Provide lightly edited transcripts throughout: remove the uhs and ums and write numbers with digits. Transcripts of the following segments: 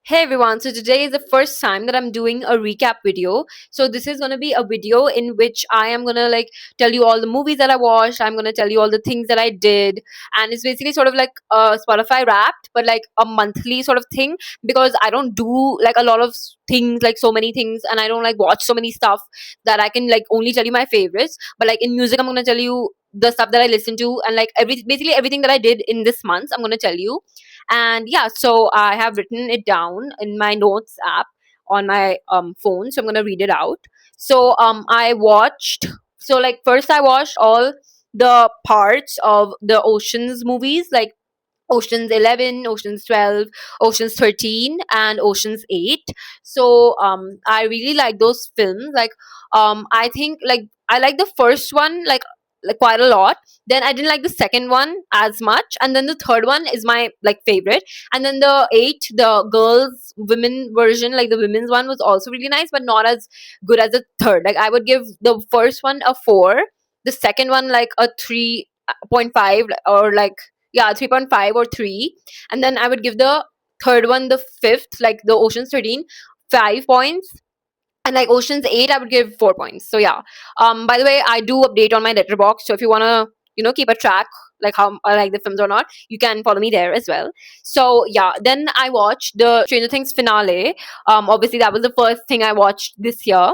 Hey everyone, so today is the first time that I'm doing a recap video. So this is going to be a video in which I am going to tell you all the movies that I watched. I'm going to tell you all the things that I did, and it's basically sort of like Spotify Wrapped, but like a monthly sort of thing, because I don't do like a lot of things, like so many things, and I don't like watch so many stuff that I can like only tell you my favorites. But like in music, I'm going to tell you the stuff that I listen to, and like basically everything that I did in this month I'm going to tell you. And yeah, so I have written it down in my notes app on my phone, so I'm going to read it out. I watched, so like first I watched all the parts of the Oceans movies, like Oceans 11, Oceans 12, Oceans 13, and Oceans 8. I really like those films. I think like I like the first one like quite a lot. Then I didn't like the second one as much, and then the third one is my like favorite. And then the 8, the girls women version, like the women's one was also really nice, but not as good as the third. Like I would give the first one a 4, the second one like a 3.5, or like yeah 3.5 or 3, and then I would give the third one, the fifth, like the Oceans 13, 5 points, and like Oceans 8 I would give 4 points. So yeah, by the way, I do update on my letterbox, so if you want to keep a track like how I like the films or not, you can follow me there as well. So yeah, then I watched the Stranger Things finale. Obviously that was the first thing I watched this year.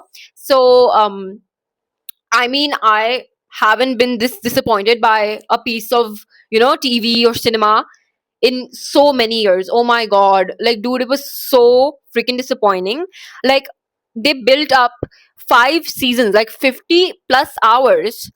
I mean, I haven't been this disappointed by a piece of, TV or cinema in so many years. Oh my god. Like, dude, it was so freaking disappointing. Like, they built up 5 seasons, like 50 plus hours,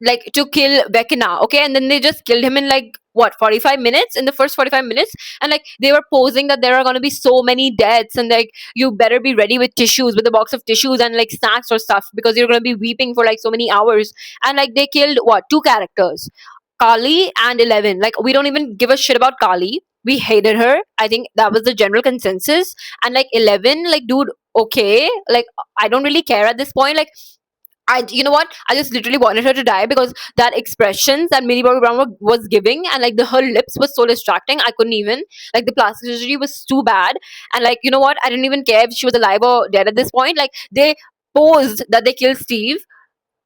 like to kill Vecna, okay? And then they just killed him in like what, 45 minutes, in the first 45 minutes. And like they were posing that there are going to be so many deaths, and like you better be ready with tissues, with a box of tissues and like snacks or stuff, because you're going to be weeping for like so many hours. And like they killed what, two characters, Kali and 11. Like we don't even give a shit about Kali. We hated her. I think that was the general consensus. And like 11, like dude, okay, like I don't really care at this point. Like you know what? I just literally wanted her to die, because that expressions that Millie Bobby Brown was giving, and like her lips was so distracting. I couldn't even, like, the plastic surgery was too bad. And like, you know what? I didn't even care if she was alive or dead at this point. Like they posed that they killed Steve,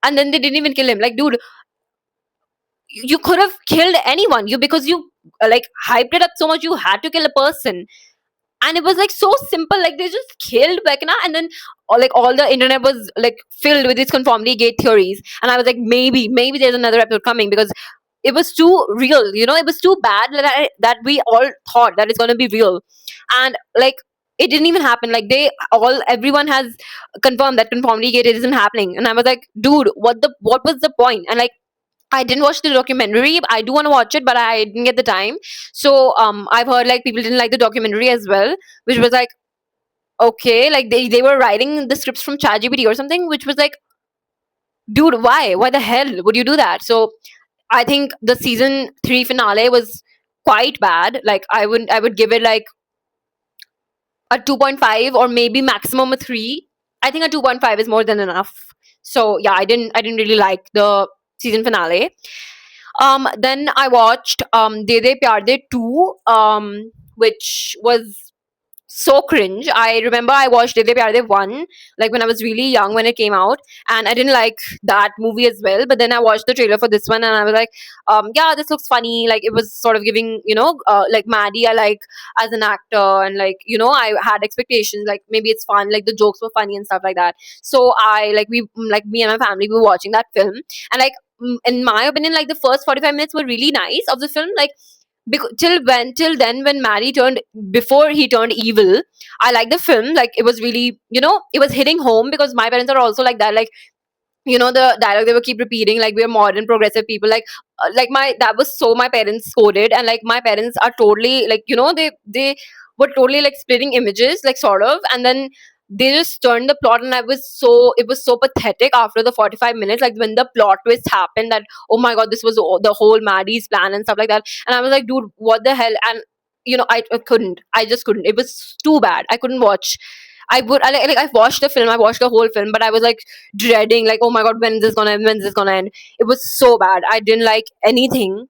and then they didn't even kill him. Like, dude, you could have killed anyone. You, because you like hyped it up so much, you had to kill a person. And it was like so simple, like they just killed Vecna, and then like all the internet was like filled with these conformity gate theories. And I was like, maybe there's another episode coming, because it was too real, it was too bad that we all thought that it's going to be real. And like it didn't even happen. Like everyone has confirmed that conformity gate isn't happening. And I was like, dude, what was the point? And like I didn't watch the documentary. I do want to watch it, but I didn't get the time. I've heard like people didn't like the documentary as well, which was like, okay, like they were writing the scripts from ChatGPT or something, which was like, dude, why? Why the hell would you do that? So I think the season 3 finale was quite bad. Like I would give it like a 2.5, or maybe maximum a 3. I think a 2.5 is more than enough. So yeah, I didn't really like the season finale. Then I watched De De Pyar De 2, which was so cringe. I remember I watched De De Pyar De 1 like when I was really young, when it came out, and I didn't like that movie as well. But then I watched the trailer for this one, and I was like, yeah, this looks funny. Like it was sort of giving, like Maddie I like as an actor, and like I had expectations like maybe it's fun, like the jokes were funny and stuff like that. So I like we like me and my family we were watching that film, and like in my opinion, like the first 45 minutes were really nice of the film. Like till then, when Mary turned, before he turned evil, I like the film. Like it was really, it was hitting home, because my parents are also like that. Like the dialogue they would keep repeating, like we're modern progressive people. Like my that was so my parents coded. And like my parents are totally like, they were totally like splitting images, like sort of. And then they just turned the plot, and it was so pathetic after the 45 minutes, like when the plot twist happened, that oh my god, this was the whole Maddie's plan and stuff like that. And I was like, dude, what the hell? And I couldn't, I just couldn't. It was too bad. I couldn't watch. I watched the film, I watched the whole film, but I was like dreading, like, oh my god, when is this gonna end? When is this gonna end? It was so bad. I didn't like anything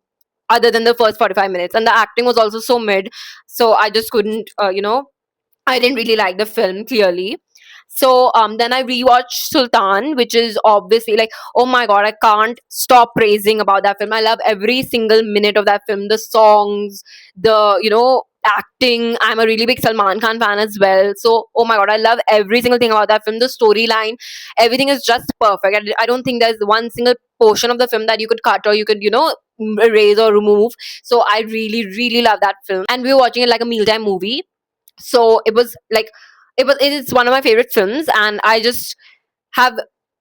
other than the first 45 minutes, and the acting was also so mid. So I just couldn't, I didn't really like the film clearly. So then I rewatched Sultan, which is obviously like, oh my god, I can't stop praising about that film. I love every single minute of that film. The songs, the acting. I'm a really big Salman Khan fan as well. So oh my god, I love every single thing about that film. The storyline, everything is just perfect. I don't think there's one single portion of the film that you could cut or you could erase or remove. So I really really love that film, and we were watching it like a mealtime movie. So it was like, it is one of my favorite films, and I just have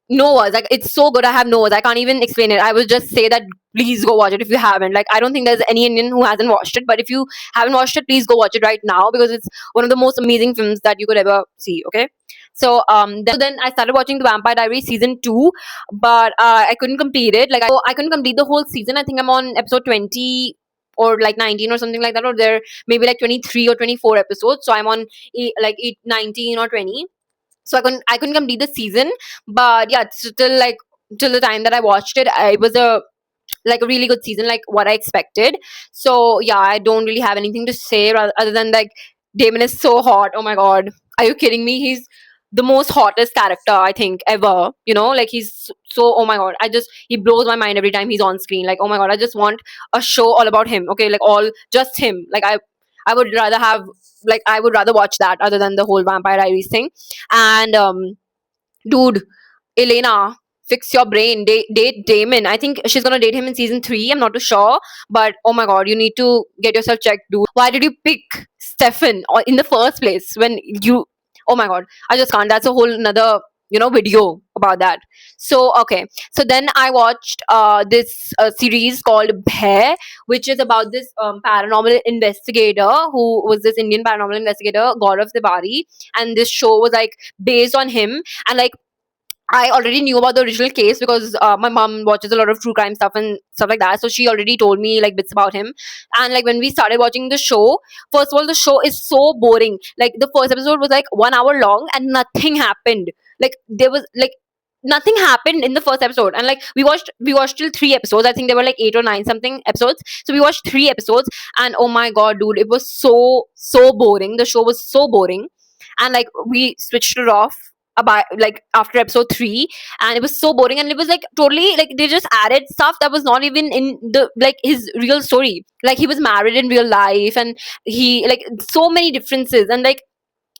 no words. Like, it's so good, I have no words, I can't even explain it. I will just say that please go watch it if you haven't. Like, I don't think there's any Indian who hasn't watched it, but if you haven't watched it, please go watch it right now, because it's one of the most amazing films that you could ever see. Okay. So then I started watching The Vampire Diaries season 2, but I couldn't complete it. Like, I couldn't complete the whole season. I think I'm on episode 20 or like 19 or something like that, or there maybe like 23 or 24 episodes. So I'm on 19 or 20. So I couldn't complete the season, but yeah, it's still like, till the time that I watched it, it was a really good season, like what I expected. So yeah, I don't really have anything to say other than like, Damon is so hot. Oh my god, are you kidding me? He's the most hottest character I think ever. Like, he's so, oh my god, he blows my mind every time he's on screen. Like, oh my god, I just want a show all about him. Okay, like, all just him. Like, I would rather have, like, I would rather watch that other than the whole Vampire Diaries thing. And dude, Elena, fix your brain. Date Damon. I think she's gonna date him in season 3. I'm not too sure, but oh my god, you need to get yourself checked, dude. Why did you pick Stefan in the first place when you? Oh my god, I just can't. That's a whole another video about that. So okay, so then I watched this series called Bhay, which is about this paranormal investigator who was this Indian paranormal investigator, Gaurav Tiwari, and this show was like based on him. And like, I already knew about the original case because my mom watches a lot of true crime stuff and stuff like that. So she already told me like bits about him. And like, when we started watching the show, first of all, the show is so boring. Like, the first episode was like 1 hour long and nothing happened. Like, there was like nothing happened in the first episode. And like, we watched till 3 episodes. I think there were like 8 or 9 something episodes. So we watched 3 episodes, and oh my god, dude, it was so boring. The show was so boring. And like, we switched it off about like after episode 3, and it was so boring, and it was like totally like, they just added stuff that was not even in the like his real story. Like, he was married in real life, and he like, so many differences. And like,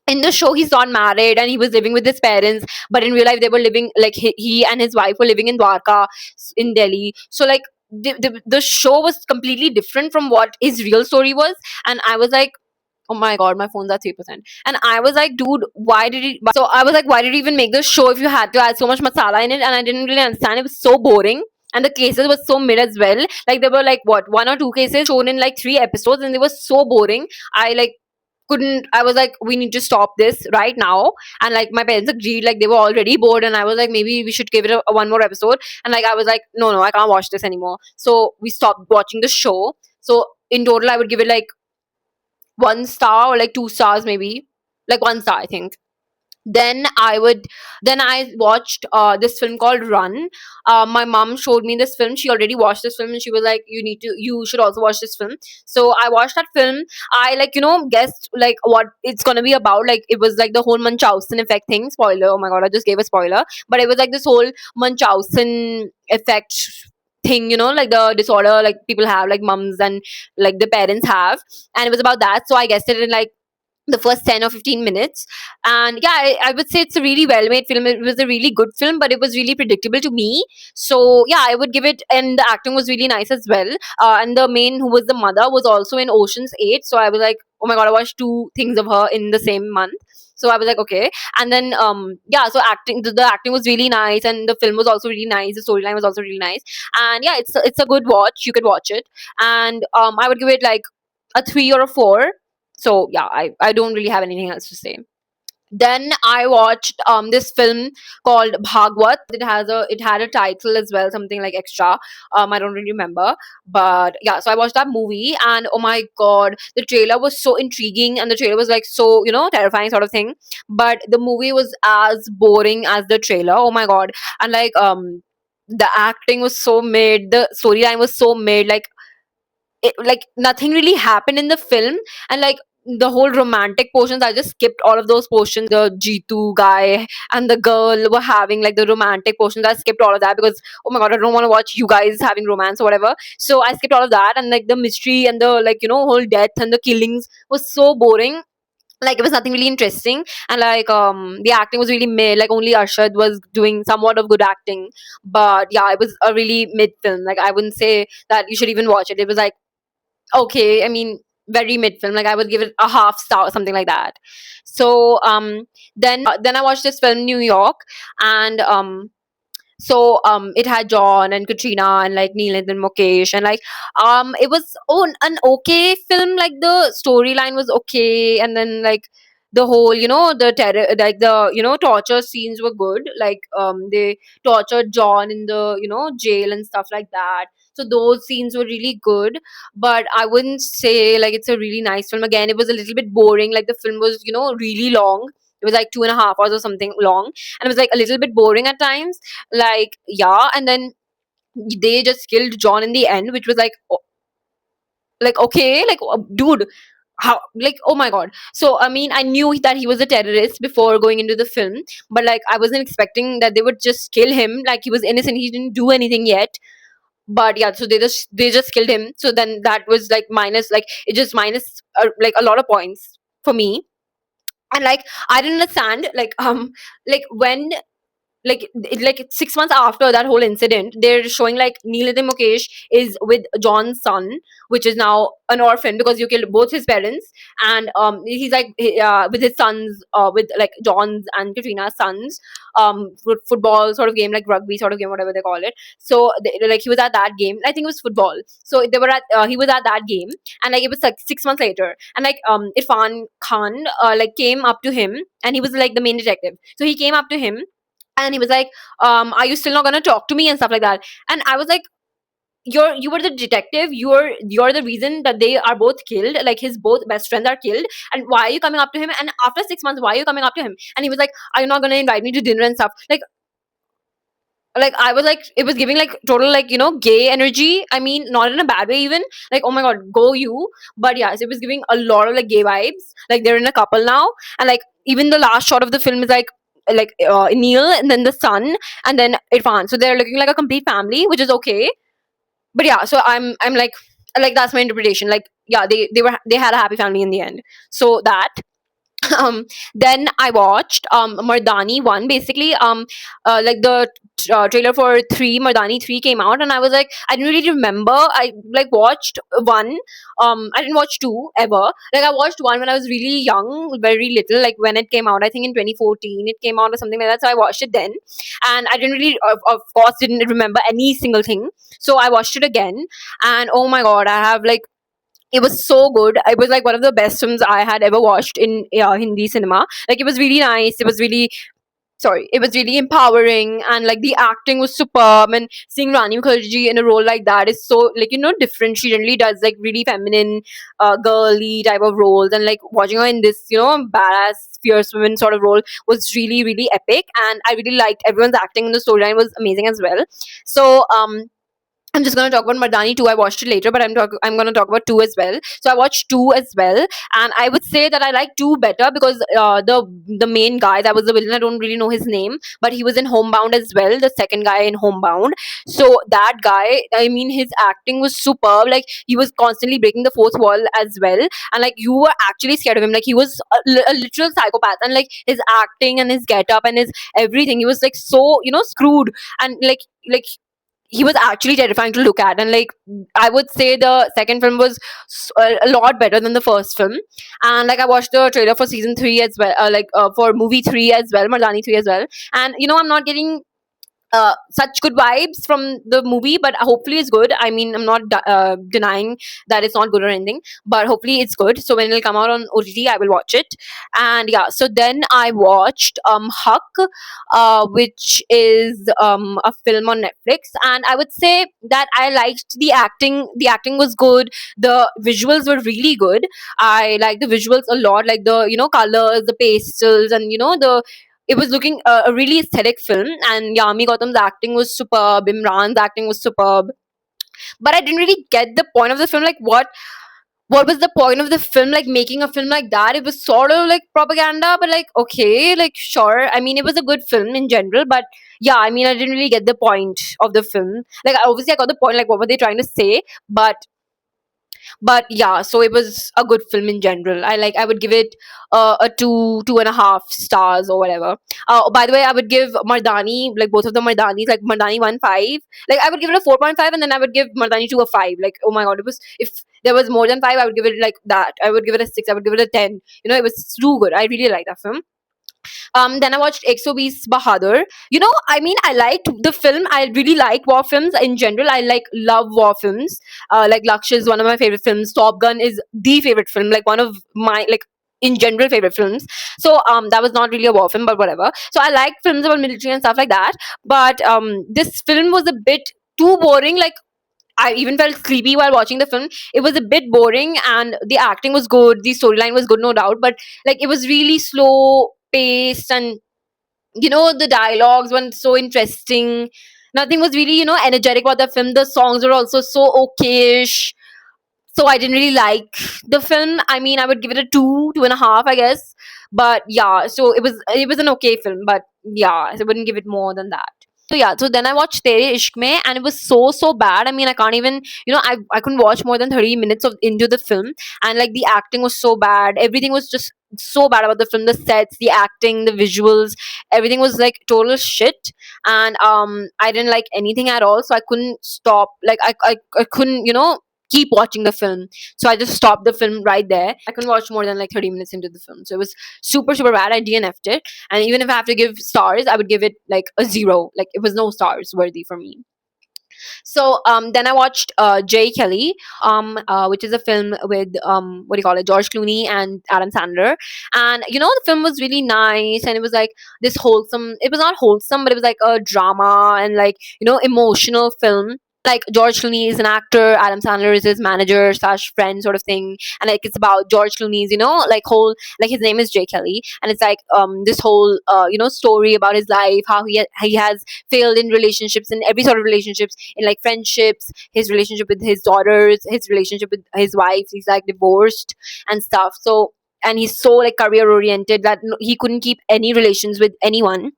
in the show, he's not married and he was living with his parents, but in real life they were living like, he and his wife were living in Dwarka, in Delhi. So like, the show was completely different from what his real story was. And I was like, oh my god, my phone's at 3%. And I was like, dude, why did he even make this show if you had to add so much masala in it? And I didn't really understand. It was so boring. And the cases were so mid as well. Like, there were like, what, 1 or 2 cases shown in like 3 episodes, and they were so boring. I like couldn't. I was like, we need to stop this right now. And like, my parents agreed. Like, they were already bored, and I was like, maybe we should give it a one more episode. And like, I was like, no, I can't watch this anymore. So we stopped watching the show. So in total, I would give it like 1 star or like 2 stars, maybe like 1 star, I think. Then I watched this film called Run. My mom showed me this film. She already watched this film, and she was like, you should also watch this film. So I watched that film. I like, guessed like what it's gonna be about. Like, it was like the whole Munchausen effect thing. Spoiler, oh my god, I just gave a spoiler. But it was like this whole Munchausen effect thing, like the disorder like people have, like mums and like the parents have. And it was about that. So I guessed it in like the first 10 or 15 minutes. And yeah, I would say it's a really well made film. It was a really good film, but it was really predictable to me. So yeah, I would give it. And the acting was really nice as well. And the main, who was the mother, was also in Ocean's 8. So I was like, oh my god, I watched 2 things of her in the same month. So I was like, okay. And then yeah, so the acting was really nice, and the film was also really nice. The storyline was also really nice. And yeah, it's a good watch. You could watch it. And I would give it like a 3 or a 4. So yeah, I don't really have anything else to say. Then I watched this film called Bhagwat. It had a title as well, something like extra. I don't really remember, but yeah. So I watched that movie, and oh my god, the trailer was so intriguing, and the trailer was like so terrifying sort of thing. But the movie was as boring as the trailer. Oh my god, and like the acting was so mid, the storyline was so mid, like nothing really happened in the film. And like, the whole romantic portions, I just skipped all of those portions. The Jitu guy and the girl were having like the romantic portions. I skipped all of that because, oh my god, I don't want to watch you guys having romance or whatever. So I skipped all of that, and like the mystery and the, like, whole death and the killings was so boring. Like it was nothing really interesting, and like the acting was really mid. Like only Arshad was doing somewhat of good acting, but yeah, it was a really mid film. Like I wouldn't say that you should even watch it. It was like okay, I mean, very mid film. Like I would give it a half star or something like that. So then I watched this film New York, and it had John and Katrina and like Neelant and Mukesh, and like it was an okay film. Like the storyline was okay, and then like the whole, the terror, like the, torture scenes were good. Like they tortured John in the, jail and stuff like that. So those scenes were really good, but I wouldn't say like it's a really nice film. Again, it was a little bit boring. Like the film was, really long. It was like 2.5 hours or something long, and it was like a little bit boring at times. Like yeah, and then they just killed John in the end, which was like like okay, like dude, how, like, oh my god. So I mean, I knew that he was a terrorist before going into the film, but like I wasn't expecting that they would just kill him. Like he was innocent, he didn't do anything yet. But yeah, so they just killed him. So then that was like minus, like it just minus like a lot of points for me. And like I didn't understand, like when, like 6 months after that whole incident, they're showing like Neeladin Mukesh is with John's son, which is now an orphan because you killed both his parents, and he's like with his sons, with like John's and Katrina's sons, football sort of game, like rugby sort of game, whatever they call it. So like he was at that game. I think it was football. So they were at he was at that game, and like it was like 6 months later, and like Irfan Khan like came up to him, and he was like the main detective. So he came up to him and he was like, are you still not gonna talk to me and stuff like that? And I was like, you were the detective, you're the reason that they are both killed, like his both best friends are killed, and why are you coming up to him? And after 6 months, why are you coming up to him? And he was like, are you not gonna invite me to dinner and stuff? Like I was like, it was giving like total, like, gay energy. I mean, not in a bad way even. Like, oh my god, go you. But yes, it was giving a lot of like gay vibes. Like they're in a couple now, and like even the last shot of the film is like Neil and then the son and then Irfan. So they're looking like a complete family, which is okay. But yeah, so I'm like that's my interpretation. Like yeah, they had a happy family in the end. So that um then I watched Mardani 1, basically. Like the trailer for 3, Mardani 3 came out, and I was like, I didn't really remember. I like watched 1. I didn't watch 2 ever. Like I watched 1 when I was really young, very little, like when it came out. I think in 2014 it came out or something like that. So I watched it then, and I didn't really, of course, didn't remember any single thing. So I watched it again, and oh my god, I have like, it was so good. It was like one of the best films I had ever watched in Hindi cinema. Like it was really nice. It was really, sorry, it was really empowering, and like the acting was superb. And seeing Rani Mukherjee in a role like that is so, like, different. She generally does like really feminine, girly type of roles, and like watching her in this, badass, fierce woman sort of role was really, really epic. And I really liked everyone's acting, and the storyline was amazing as well. So I'm just gonna talk about Mardani 2. I watched it later, but I'm gonna talk about 2 as well. So I watched 2 as well, and I would say that I like 2 better because the main guy that was the villain, I don't really know his name, but he was in Homebound as well. The second guy in Homebound. So that guy, I mean, his acting was superb. Like he was constantly breaking the fourth wall as well, and like you were actually scared of him. Like he was a literal psychopath, and like his acting and his get up and his everything, he was like so, screwed, and like he was actually terrifying to look at. And like I would say the second film was a lot better than the first film. And like I watched the trailer for season 3 as well, for movie 3 as well, Mardani 3 as well. And I'm not getting such good vibes from the movie, but hopefully it's good. I mean, I'm not denying that it's not good or anything, but hopefully it's good. So when it'll come out on OTT, I will watch it. And yeah, so then I watched Huck, which is a film on Netflix, and I would say that I liked the acting. The acting was good. The visuals were really good. I like the visuals a lot, like the colors, the pastels, and the it was looking a really aesthetic film. And Yami Gautam's acting was superb. Imran's acting was superb. But I didn't really get the point of the film. Like, what was the point of the film, like making a film like that? It was sort of like propaganda, but like, okay, like sure, I mean, it was a good film in general, but yeah, I mean, I didn't really get the point of the film. Like, obviously I got the point, like what were they trying to say, but yeah, so it was a good film in general. I would give it a 2.5 stars or whatever. By the way, I would give Mardani, like both of the Mardanis, like Mardani 1 5, like I would give it a 4.5, and then I would give Mardani 2 a 5. Like, oh my god, it was, if there was more than 5, I would give it like that. I would give it a 6, I would give it a 10. It was too good. I really like that film. Then I watched XOB's Bahadur. I mean, I liked the film. I really like war films in general. I like love war films. Like Lakshya is one of my favorite films. Top Gun is the favorite film. Like one of my, like, in general, favorite films. So that was not really a war film, but whatever. So I like films about military and stuff like that. But this film was a bit too boring. Like, I even felt sleepy while watching the film. It was a bit boring, and the acting was good, the storyline was good, no doubt, but like it was really slow paced, and the dialogues weren't so interesting. Nothing was really, energetic about the film. The songs were also so okayish. So I didn't really like the film. I mean, I would give it a 2.5, I guess. But yeah, so it was an okay film, but yeah, I wouldn't give it more than that. So yeah, so then I watched Tere Ishq Mein, and it was so bad. I mean, I can't even, I couldn't watch more than 30 minutes of into the film, and like the acting was so bad. Everything was just so bad about the film. The sets, the acting, the visuals, everything was like total shit. And I didn't like anything at all, so I couldn't stop. Like I couldn't, keep watching the film. So I just stopped the film right there. I couldn't watch more than like 30 minutes into the film. So it was super bad. I DNF'd it. And even if I have to give stars, I would give it like a 0. Like, it was no stars worthy for me. So then I watched Jay Kelly, which is a film with what do you call it, George Clooney and Adam Sandler. And the film was really nice, and it was like this wholesome. It was not wholesome, but it was like a drama and like emotional film. Like, George Clooney is an actor, Adam Sandler is his manager slash friend sort of thing, and like it's about George Clooney's, like whole, like his name is Jay Kelly, and it's like this whole story about his life, how he has failed in relationships, in every sort of relationships, in like friendships, his relationship with his daughters, his relationship with his wife, he's like divorced and stuff. So, and he's so like career oriented that he couldn't keep any relations with anyone.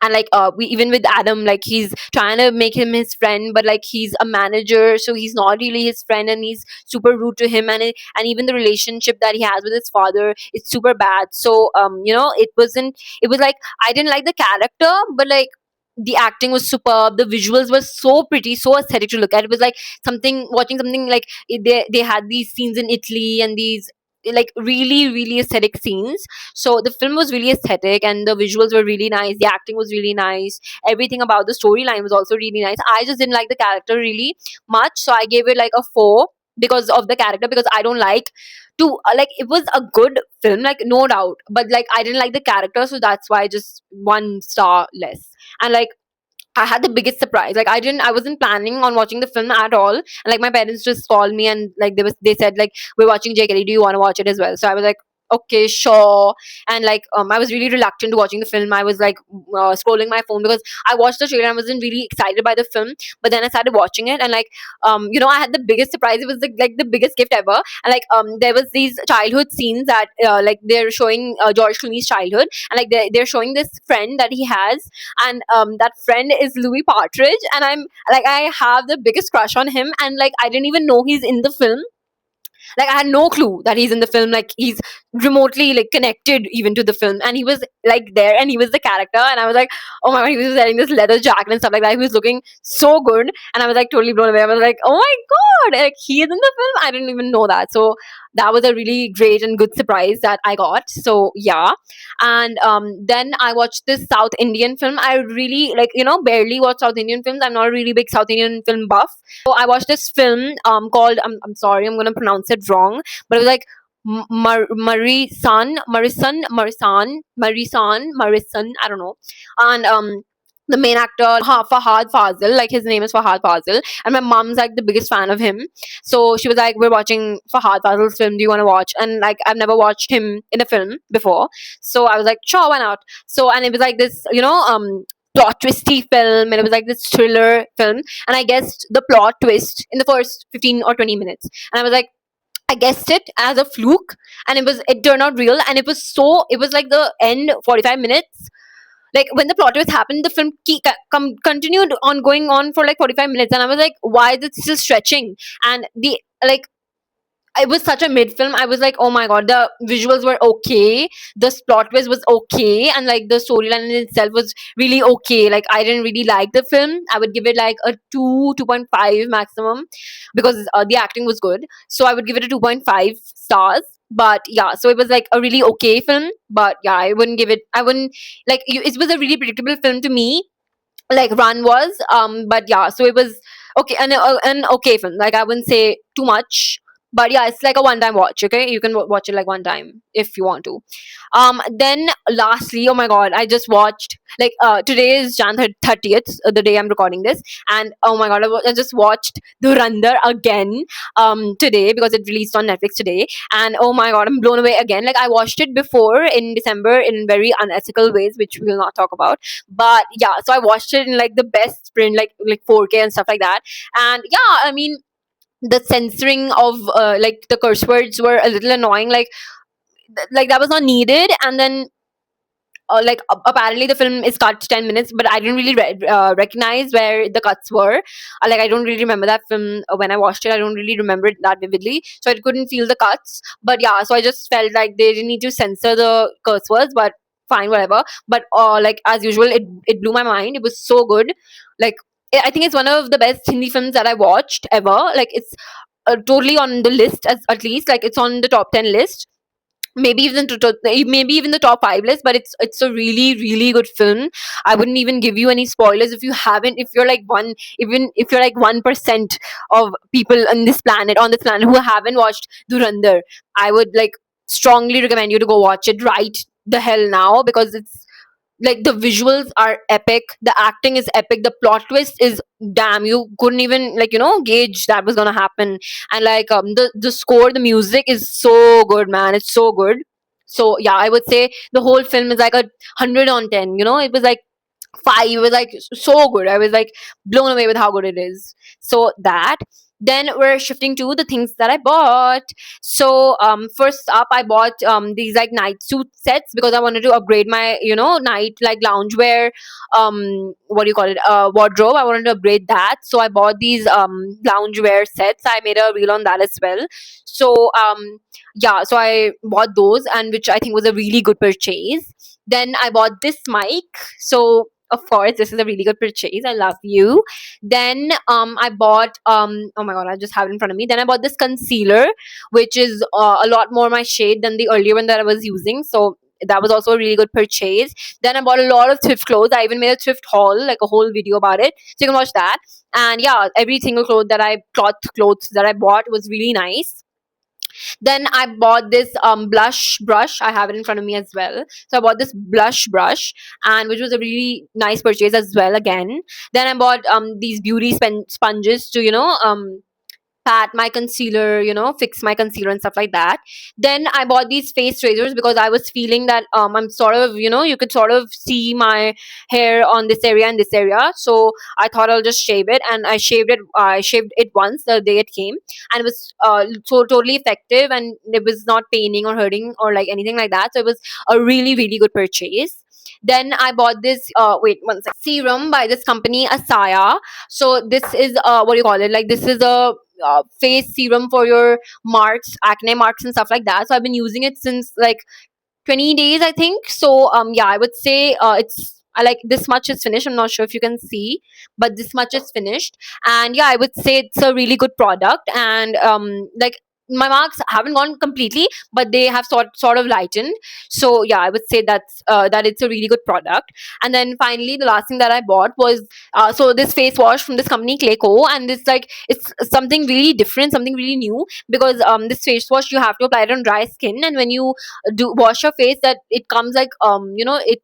And like we, even with Adam, like he's trying to make him his friend, but like he's a manager, so he's not really his friend, and he's super rude to him. And even the relationship that he has with his father is super bad. So it was like, I didn't like the character, but like the acting was superb, the visuals were so pretty, so aesthetic to look at. It was like something, watching something like they had these scenes in Italy, and these like really aesthetic scenes. So the film was really aesthetic, and the visuals were really nice, the acting was really nice, everything about the storyline was also really nice. I just didn't like the character really much, so I gave it like a 4 because of the character, because I don't like to like, it was a good film, like no doubt, but like I didn't like the character, so that's why just 1 star less. And like, I had the biggest surprise. Like, I wasn't planning on watching the film at all. And like, my parents just called me, and like they said like, we're watching Jay Kelly. Do you want to watch it as well? So I was like, okay, sure. And like, I was really reluctant to watching the film. I was like scrolling my phone because I watched the trailer and I wasn't really excited by the film. But then I started watching it, and like, I had the biggest surprise. It was like the biggest gift ever. And like, there was these childhood scenes that like they're showing George Clooney's childhood, and like they're showing this friend that he has, and that friend is Louis Partridge, and I'm like, I have the biggest crush on him, and like I didn't even know he's in the film. Like, I had no clue that he's in the film, like he's remotely like connected even to the film, and he was like there, and he was the character, and I was like, oh my god, he was wearing this leather jacket and stuff like that. He was looking so good, and I was like totally blown away. I was like, oh my god, like he is in the film. I didn't even know that. So that was a really great and good surprise that I got. So yeah. And then I watched this South Indian film. I really like, barely watch South Indian films. I'm not a really big South Indian film buff. So I watched this film called, I'm sorry, I'm gonna pronounce it wrong, but it was like Marisan, I don't know. And the main actor, Fahad Fazil, like his name is Fahad Fazil, and my mom's like the biggest fan of him. So she was like, we're watching Fahad Fazil's film, do you want to watch? And like, I've never watched him in a film before, so I was like, sure, why not? So, and it was like this, plot twisty film, and it was like this thriller film, and I guessed the plot twist in the first 15 or 20 minutes, and I was like, I guessed it as a fluke, and it turned out real, and it was like the end 45 minutes. Like when the plot twist happened, the film continued on going on for like 45 minutes, and I was like, why is it still stretching? And the like it was such a mid film. I was like, oh my god, the visuals were okay, the plot twist was okay, and like the storyline in itself was really okay. Like I didn't really like the film. I would give it like a 2.5 maximum, because the acting was good. So I would give it a 2.5 stars. But yeah, so it was like a really okay film. But yeah, I wouldn't it was a really predictable film to me, like Run was. But yeah, so it was okay, an okay film. Like I wouldn't say too much, but yeah, it's like a one time watch. Okay, you can watch it like one time if you want to. Then lastly, oh my god, I just watched, like, today is Jan 30th, the day I'm recording this, and oh my god, I just watched Dhurandhar again today, because it released on Netflix today, and oh my god, I'm blown away again. Like I watched it before in December in very unethical ways, which we will not talk about. But yeah, so I watched it in like the best print, like 4K and stuff like that. And yeah, I mean, the censoring of like the curse words were a little annoying. Like that was not needed. And then apparently the film is cut 10 minutes, but I didn't really recognize where the cuts were. Like I don't really remember that film. When I watched it, I don't really remember it that vividly, so I couldn't feel the cuts. But yeah, so I just felt like they didn't need to censor the curse words, but fine, whatever. But like as usual, it blew my mind. It was so good. Like I think it's one of the best Hindi films that I watched ever. Like it's totally on the list, as at least like it's on the top 10 list, maybe even the top 5 list. But it's a really really good film. I wouldn't even give you any spoilers if you haven't, if you're like one, even if you're like 1% of people on this planet who haven't watched Durandar. I would like strongly recommend you to go watch it right the hell now, because it's like the visuals are epic, the acting is epic, the plot twist is, damn, you couldn't even like gauge that was gonna happen. And like the score, the music is so good, man, it's so good. So yeah, I would say the whole film is like a 100 on 10. It was like 5. It was like so good. I was like blown away with how good it is. So that, then we're shifting to the things that I bought. So first up, I bought these like night suit sets, because I wanted to upgrade my night like loungewear, what do you call it, wardrobe. I wanted to upgrade that, so I bought these loungewear sets. I made a reel on that as well. So yeah, so I bought those, and which I think was a really good purchase. Then I bought this mic. So of course, this is a really good purchase. I love you. Then I bought oh my god, I just have it in front of me. Then I bought this concealer, which is a lot more my shade than the earlier one that I was using. So that was also a really good purchase. Then I bought a lot of thrift clothes. I even made a thrift haul, like a whole video about it, so you can watch that. And yeah, every single clothes that I bought was really nice. Then I bought this blush brush. I have it in front of me as well. So I bought this blush brush, and which was a really nice purchase as well again. Then I bought these beauty sponges to pat my concealer, fix my concealer and stuff like that. Then I bought these face razors, because I was feeling that I'm sort of, you could sort of see my hair on this area and this area. So I thought I'll just shave it, and I shaved it once the day it came, and it was so totally effective, and it was not paining or hurting or like anything like that. So it was a really really good purchase. Then I bought this wait one sec, serum by this company Asaya. So this is what do you call it, like this is a face serum for your marks, acne marks and stuff like that. So I've been using it since like 20 days, I think. So yeah, I would say it's I like this much is finished. I'm not sure if you can see, but this much is finished. And yeah, I would say it's a really good product. And like my marks haven't gone completely, but they have sort of lightened. So yeah, I would say that it's a really good product. And then finally, the last thing that I bought was so this face wash from this company Clayco, and this like it's something really different, something really new, because this face wash you have to apply it on dry skin, and when you do wash your face, that it comes like it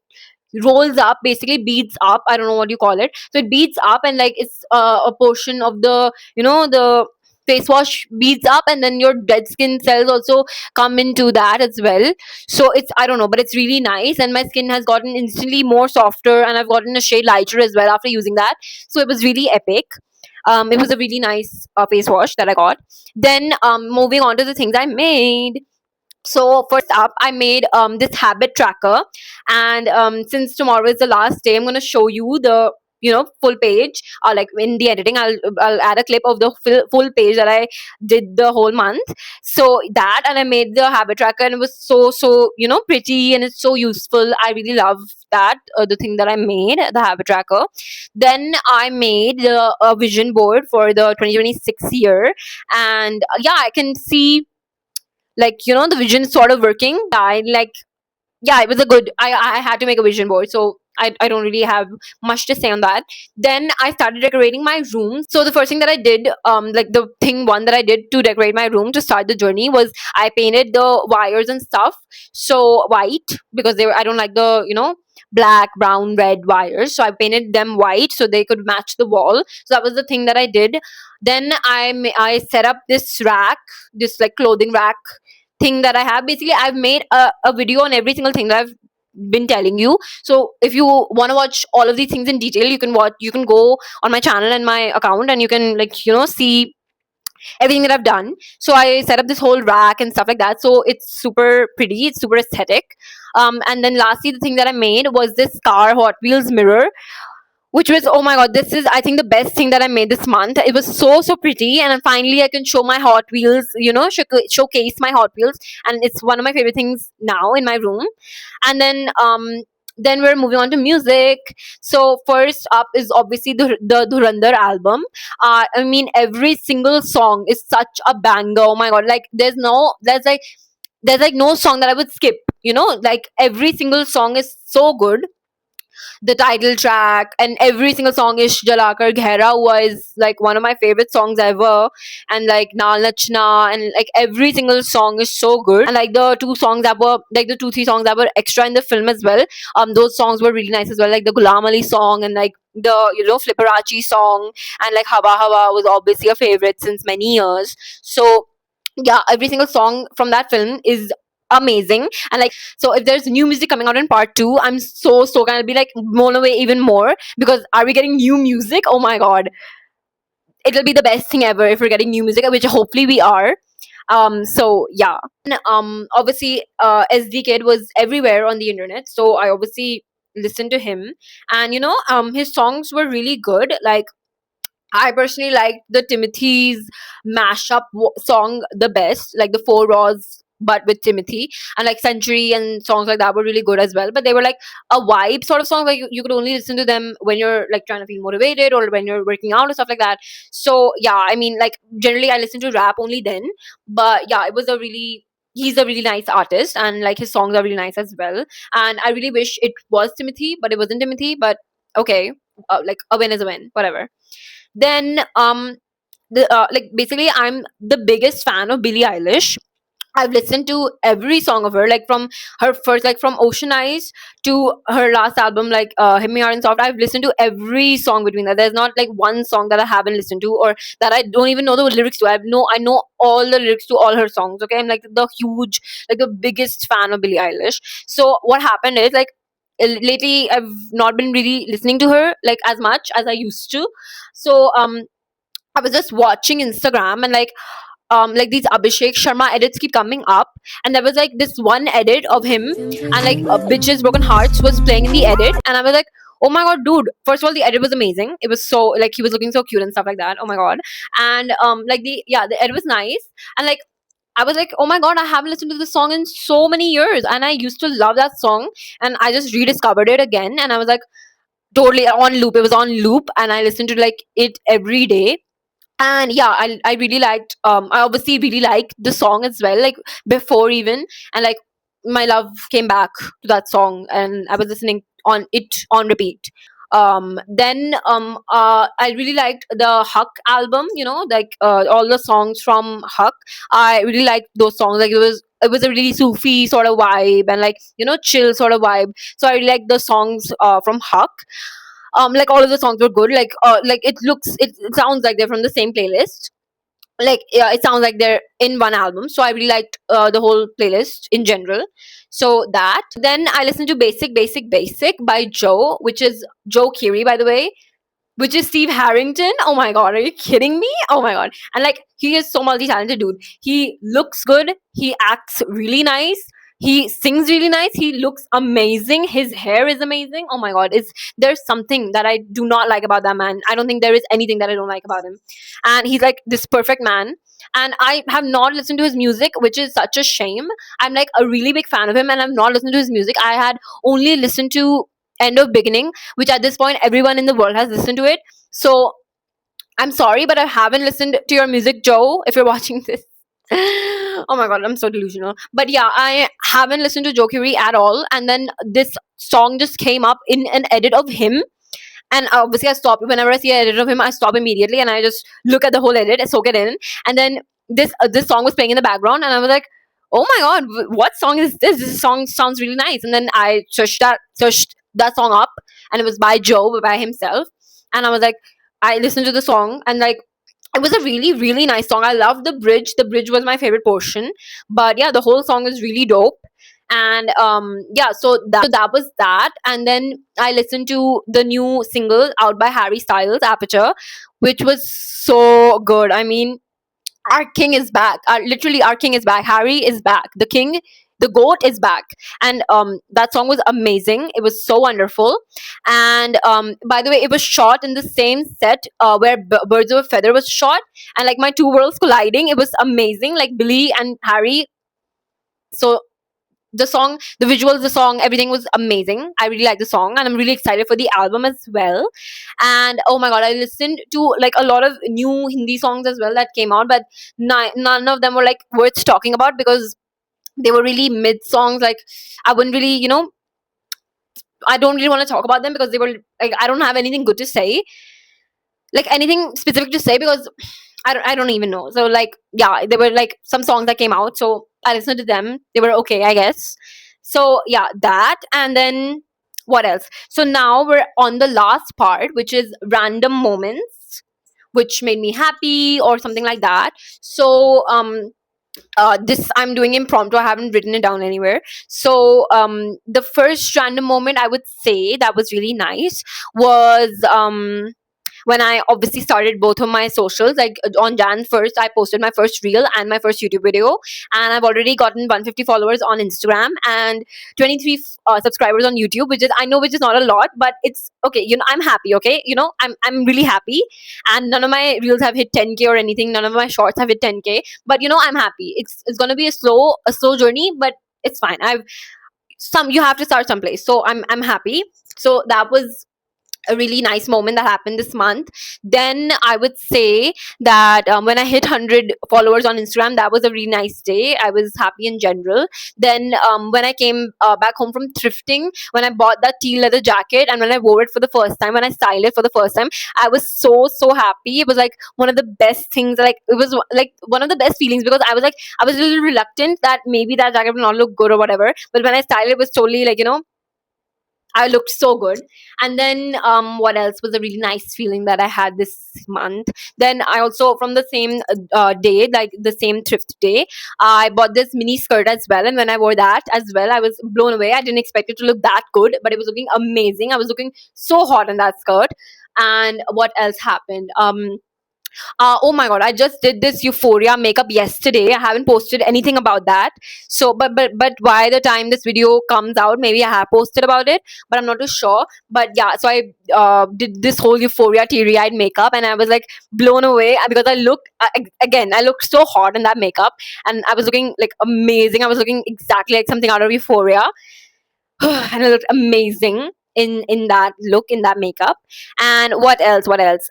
rolls up, basically beads up, I don't know what you call it. So it beads up, and like it's a portion of the face wash beads up, and then your dead skin cells also come into that as well. So it's, I don't know, but it's really nice, and my skin has gotten instantly more softer, and I've gotten a shade lighter as well after using that. So it was really epic. It was a really nice face wash that I got. Then moving on to the things I made. So first up, I made this habit tracker, and since tomorrow is the last day, I'm gonna show you the full page. Like in the editing, I'll add a clip of the full page that I did the whole month. So that, and I made the habit tracker, and it was so pretty, and it's so useful. I really love that the thing that I made, the habit tracker. Then I made the vision board for the 2026 year, and yeah, I can see like the vision is sort of working. I like, yeah, it was a good, I had to make a vision board, so I don't really have much to say on that. Then I started decorating my room. So the first thing that I did, like the thing one that I did to decorate my room to start the journey, was I painted the wires and stuff so white, because they were, I don't like the black, brown, red wires, so I painted them white so they could match the wall. So that was the thing that I did. Then I set up this rack, this like clothing rack thing that I have. Basically, I've made a video on every single thing that I've been telling you. So if you want to watch all of these things in detail, you can go on my channel and my account, and you can like see everything that I've done. So I set up this whole rack and stuff like that. So it's super pretty, it's super aesthetic. And then lastly, the thing that I made was this car Hot Wheels mirror, which was, oh my god, this is, I think, the best thing that I made this month. It was so pretty, and then finally I can show my Hot Wheels, showcase my Hot Wheels, and it's one of my favorite things now in my room. And then we're moving on to music. So first up is obviously the Dhurandhar album. I mean, every single song is such a banger. Oh my god, like there's like no song that I would skip. Like every single song is so good. The title track and every single song is Jalakar Ghera was like one of my favorite songs ever, and like Naal Nachna, and like every single song is so good. And like the two songs that were like the 2-3 songs that were extra in the film as well, those songs were really nice as well, like the Gulam Ali song, and like the Flipperachi song, and like Hawa Hawa was obviously a favorite since many years. So yeah, every single song from that film is amazing. And like, so if there's new music coming out in part 2, I'm so gonna be like blown away even more, because are we getting new music? Oh my god, it'll be the best thing ever if we're getting new music, which hopefully we are. So yeah. And, obviously SD Kid was everywhere on the internet, so I obviously listened to him. And his songs were really good. Like, I personally liked the Timothy's mashup song the best, like the Four Raws, but with Timothy, and like Century and songs like that were really good as well. But they were like a vibe sort of song, like you could only listen to them when you're like trying to feel motivated or when you're working out or stuff like that. So yeah, I mean, like generally I listen to rap only then, but yeah, he's a really nice artist, and like his songs are really nice as well. And I really wish it was Timothy, but it wasn't Timothy. But okay, like a win is a win, whatever. Then the like basically I'm the biggest fan of Billie Eilish. I've listened to every song of her, like from her first, like from Ocean Eyes to her last album, like Hit Me Hard and Soft. I've listened to every song between that. There's not like one song that I haven't listened to or that I don't even know the lyrics to. I know all the lyrics to all her songs. Okay, I'm like the biggest fan of Billie Eilish. So what happened is like lately I've not been really listening to her like as much as I used to. So I was just watching Instagram, and like these Abhishek Sharma edits keep coming up, and there was like this one edit of him, and like Bitches Broken Hearts was playing in the edit, and I was like, oh my god, dude, first of all the edit was amazing. It was so like he was looking so cute and stuff like that. Oh my god. And like the edit was nice, and like I was like, oh my god, I haven't listened to this song in so many years, and I used to love that song, and I just rediscovered it again, and I was like totally on loop. It was on loop, and I listened to like it every day. And yeah, I really liked, I obviously really liked the song as well, like before even. And like my love came back to that song, and I was listening on it on repeat. Then I really liked the Huck album, like all the songs from Huck. I really liked those songs. Like it was a really Sufi sort of vibe, and like chill sort of vibe. So I really liked the songs from Huck. Like all of the songs were good. Like it sounds like they're from the same playlist. Like yeah, it sounds like they're in one album. So I really liked the whole playlist in general. So that, then I listened to Basic Basic Basic by Joe, which is Joe Keery, by the way. which is Steve Harrington. Oh my god, are you kidding me? Oh my god. And like he is so multi-talented dude. He looks good, he acts really nice, he sings really nice, he looks amazing, his hair is amazing. Oh my god, is there's something that I do not like about that man. I don't think there is anything that I don't like about him. And he's like this perfect man. And I have not listened to his music, which is such a shame. I'm like a really big fan of him and I've not listened to his music. I had only listened to End of Beginning, which at this point everyone in the world has listened to it. So I'm sorry, but I haven't listened to your music, Joe, if you're watching this. Oh my god, I'm so delusional. But yeah, I haven't listened to Joe Curry at all. And then this song just came up in an edit of him. And obviously, I stopped. Whenever I see an edit of him, I stop immediately and I just look at the whole edit and soak it in. And then this song was playing in the background, and I was like, "Oh my god, what song is this? This song sounds really nice." And then I searched that song up, and it was by Joe, by himself. And I was like, I listened to the song, and like it was a really really nice song. I love the bridge. The bridge was my favorite portion. But yeah, the whole song is really dope. And yeah, so that was that. And then I listened to the new single out by Harry Styles, Aperture, which was so good. I mean, our king is back. Literally, our king is back. Harry is back. The king, the goat is back. And that song was amazing. It was so wonderful. And by the way, it was shot in the same set where Birds of a Feather was shot. And like my two worlds colliding, it was amazing. Like Billy and Harry. So the song, the visuals, the song, everything was amazing. I really like the song, and I'm really excited for the album as well. And oh my god, I listened to like a lot of new Hindi songs as well that came out, but none of them were like worth talking about because they were really mid songs. Like I wouldn't really, I don't really want to talk about them because they were like, I don't have anything good to say, like anything specific to say, because I don't even know. So like yeah, there were like some songs that came out, so I listened to them. They were okay, I guess. So yeah, that. And then what else? So now we're on the last part, which is random moments which made me happy or something like that. So this I'm doing impromptu. I haven't written it down anywhere. So the first random moment I would say that was really nice was when I obviously started both of my socials. Like on Jan 1st, I posted my first reel and my first YouTube video, and I've already gotten 150 followers on Instagram and 23 subscribers on YouTube, which is, I know, which is not a lot, but it's okay. I'm happy. Okay, I'm really happy, and none of my reels have hit 10k or anything. None of my shorts have hit 10k, but I'm happy. It's gonna be a slow journey, but it's fine. You have to start someplace, so I'm happy. So that was a really nice moment that happened this month. Then I would say that when I hit 100 followers on Instagram, that was a really nice day. I was happy in general. Then when I came back home from thrifting, when I bought that teal leather jacket and when I wore it for the first time, when I styled it for the first time, I was so happy. It was like one of the best things. Like it was like one of the best feelings, because I was a little reluctant that maybe that jacket will not look good or whatever. But when I styled it, it was totally like, I looked so good. And then what else was a really nice feeling that I had this month? Then I also, from the same day, like the same thrift day, I bought this mini skirt as well. And when I wore that as well, I was blown away. I didn't expect it to look that good, but it was looking amazing. I was looking so hot in that skirt. And what else happened? Oh my god, I just did this Euphoria makeup yesterday. I haven't posted anything about that. So, but by the time this video comes out, maybe I have posted about it, but I'm not too sure. But yeah, so I did this whole Euphoria teary-eyed makeup, and I was like blown away because I looked so hot in that makeup, and I was looking like amazing. I was looking exactly like something out of Euphoria, and I looked amazing in that look, in that makeup. And what else? What else?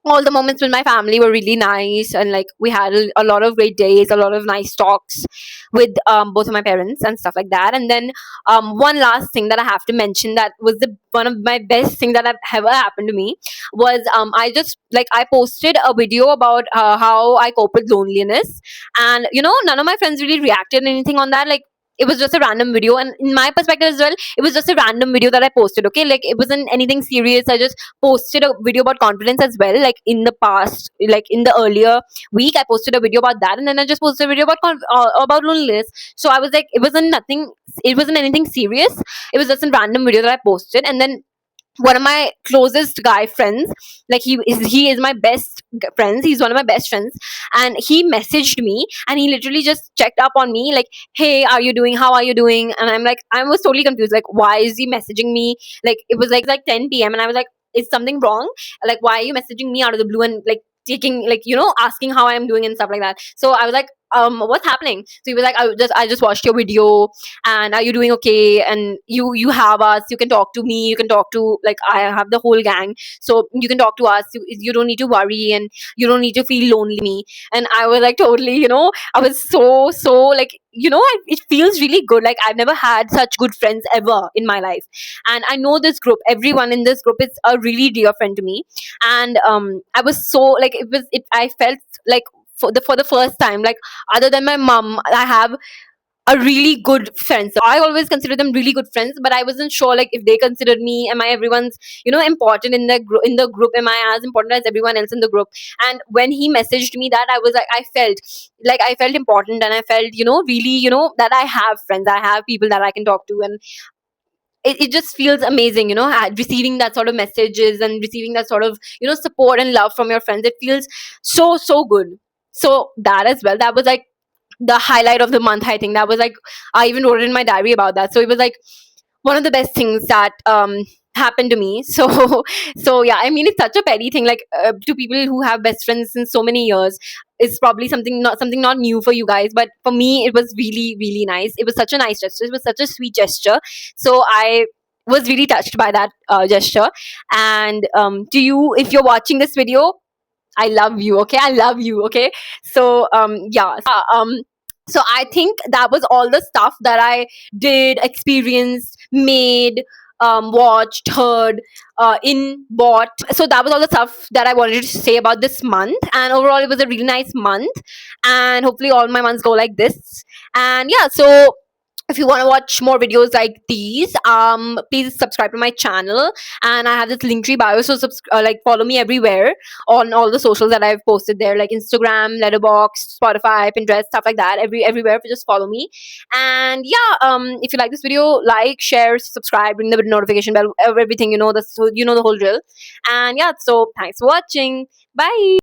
All the moments with my family were really nice, and like we had a lot of great days, a lot of nice talks with both of my parents and stuff like that. And then one last thing that I have to mention, that was the one of my best things that have ever happened to me, was I posted a video about how I cope with loneliness. And none of my friends really reacted anything on that. Like it was just a random video, and in my perspective as well, it was just a random video that I posted. Okay, like it wasn't anything serious. I just posted a video about confidence as well. Like in the past, like in the earlier week, I posted a video about that, and then I just posted a video about loneliness. So I was like, it wasn't anything serious. It was just a random video that I posted. And then one of my closest guy friends, like he is my best friends, he's one of my best friends, and he messaged me and he literally just checked up on me, like, hey, are you doing, how are you doing? And I'm like, I was totally confused, like, why is he messaging me? Like, it was like 10 p.m. and I was like, is something wrong? Like, why are you messaging me out of the blue and like taking, like, asking how I'm doing and stuff like that? So I was like, what's happening? So he was like, I just watched your video, and are you doing okay? And you have us, you can talk to me, you can talk to, like, I have the whole gang, so you can talk to us, you don't need to worry, and you don't need to feel lonely me. And I was like, totally, I was so like, it feels really good, like I've never had such good friends ever in my life. And I know this group, everyone in this group is a really dear friend to me. And I was so like, I felt like, for the first time, like, other than my mom, I have a really good friends. So I always consider them really good friends, but I wasn't sure, like, if they considered me, am I everyone's, important in the group? Am I as important as everyone else in the group? And when he messaged me that, I was like, I felt important, and I felt, really, that I have friends, I have people that I can talk to. And it just feels amazing, receiving that sort of messages and receiving that sort of, support and love from your friends. It feels so good. So that as well, that was like the highlight of the month. I think that was like, I even wrote it in my diary about that. So it was like one of the best things that happened to me. So yeah, I mean, it's such a petty thing, like, to people who have best friends since so many years, it's probably something not new for you guys, but for me it was really really nice. It was such a nice gesture, it was such a sweet gesture. So I was really touched by that gesture. And to you, if you're watching this video, I love you, okay? I love you, okay? So yeah. So I think that was all the stuff that I did, experienced, made, watched, heard, bought. So that was all the stuff that I wanted to say about this month. And overall, it was a really nice month. And hopefully, all my months go like this. And yeah, so if you want to watch more videos like these, please subscribe to my channel. And I have this Linktree bio, so like, follow me everywhere on all the socials that I've posted there, like Instagram, Letterboxd, Spotify, Pinterest, stuff like that. Everywhere, just follow me. And yeah, if you like this video, like, share, subscribe, ring the notification bell, everything, the whole drill. And yeah, so thanks for watching. Bye.